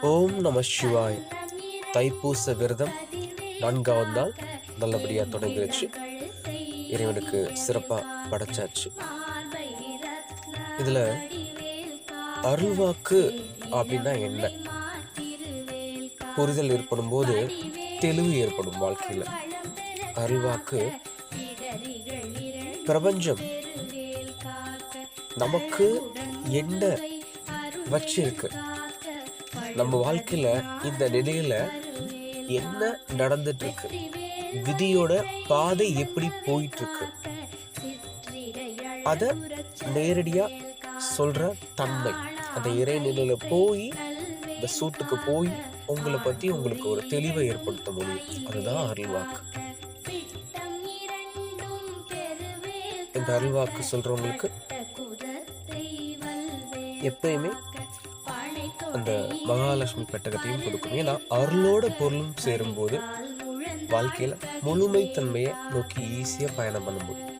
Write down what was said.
ஓம் நம சிவாய். தைப்பூச விரதம் 4வது நாள் நல்லபடியாக தொடங்கிருச்சு. இறைவனுக்கு சிறப்பாக படைச்சாச்சு. இதில் அருள்வாக்கு அப்படின்னா என்ன? புரிதல் ஏற்படும் போது தெளிவு ஏற்படும் வாழ்க்கையில். அருள்வாக்கு பிரபஞ்சம் நமக்கு என்ன வச்சிருக்கு, நம்ம வாழ்க்கையில இந்த நிலையில என்ன நடந்துட்டு இருக்கு, விதியோட பாதை எப்படி போயிட்டு இருக்கு, அத நேரடியா சொல்ற தன்மை. அந்த இறைநிலையில போய் இந்த சூட்டுக்கு போய் உங்களை பத்தி உங்களுக்கு ஒரு தெளிவை ஏற்படுத்த முடியும். அதுதான் அருள்வாக்கு. இந்த அருள்வாக்கு சொல்றவங்களுக்கு எப்பயுமே அந்த மகாலட்சுமி பெட்டகத்தையும் கொடுக்கும். ஏன்னா அருளோட பொருளும் சேரும்போது வாழ்க்கையில முழுமைத்தன்மையை நோக்கி ஈஸியா பயணம் பண்ண முடியும்.